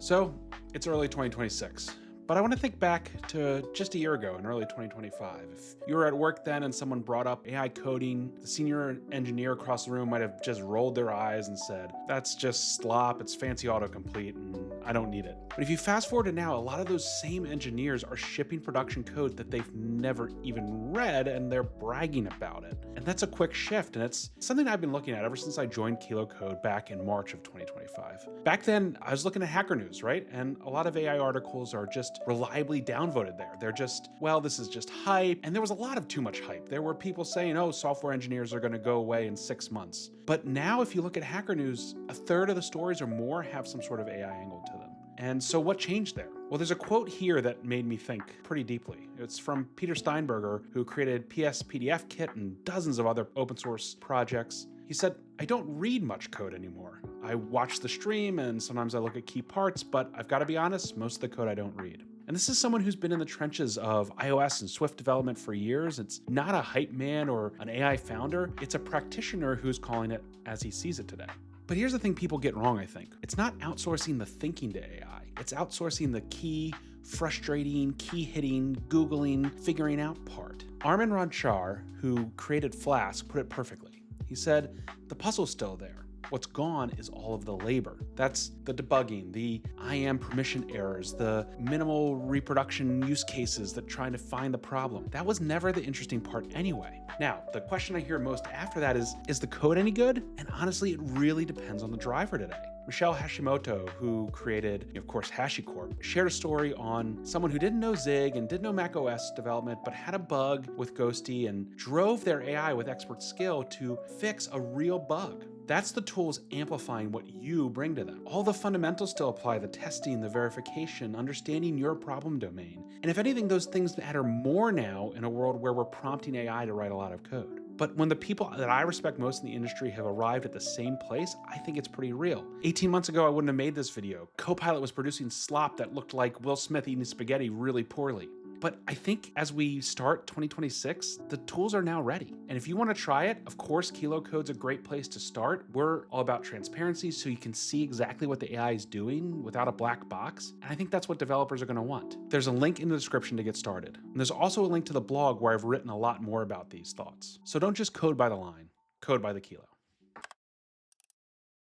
So it's early 2026. But I want to think back to just a year ago in early 2025. If you were at work then and someone brought up AI coding, the senior engineer across the room might have just rolled their eyes and said, "That's just slop, it's fancy autocomplete, and I don't need it." But if you fast forward to now, a lot of those same engineers are shipping production code that they've never even read, and they're bragging about it. And that's a quick shift, and it's something I've been looking at ever since I joined Claude Code back in March of 2025. Back then, I was looking at Hacker News, right? And a lot of AI articles are just reliably downvoted there. They're just, well, this is just hype. And there was a lot of too much hype. There were people saying, oh, software engineers are going to go away in 6 months. But now, if you look at Hacker News, a third of the stories or more have some sort of AI angle to them. And so what changed there? Well, there's a quote here that made me think pretty deeply. It's from Peter Steinberger, who created PS PDF Kit and dozens of other open source projects. He said, "I don't read much code anymore. I watch the stream and sometimes I look at key parts, but I've got to be honest, most of the code I don't read." And this is someone who's been in the trenches of iOS and Swift development for years. It's not a hype man or an AI founder. It's a practitioner who's calling it as he sees it today. But here's the thing people get wrong, I think. It's not outsourcing the thinking to AI. It's outsourcing the key, frustrating, key-hitting, Googling, figuring out part. Armin Ronacher, who created Flask, put it perfectly. He said, "The puzzle's still there. What's gone is all of the labor." That's the debugging, the IAM permission errors, the minimal reproduction use cases that trying to find the problem. That was never the interesting part anyway. Now, the question I hear most after that is the code any good? And honestly, it really depends on the driver today. Michelle Hashimoto, who created, of course, HashiCorp, shared a story on someone who didn't know Zig and didn't know Mac OS development, but had a bug with Ghosty and drove their AI with expert skill to fix a real bug. That's the tools amplifying what you bring to them. All the fundamentals still apply, the testing, the verification, understanding your problem domain. And if anything, those things matter more now in a world where we're prompting AI to write a lot of code. But when the people that I respect most in the industry have arrived at the same place, I think it's pretty real. 18 months ago, I wouldn't have made this video. Copilot was producing slop that looked like Will Smith eating spaghetti really poorly. But I think as we start 2026, the tools are now ready. And if you want to try it, of course, Claude Code's a great place to start. We're all about transparency, so you can see exactly what the AI is doing without a black box. And I think that's what developers are going to want. There's a link in the description to get started. And there's also a link to the blog where I've written a lot more about these thoughts. So don't just code by the line, code by the kilo.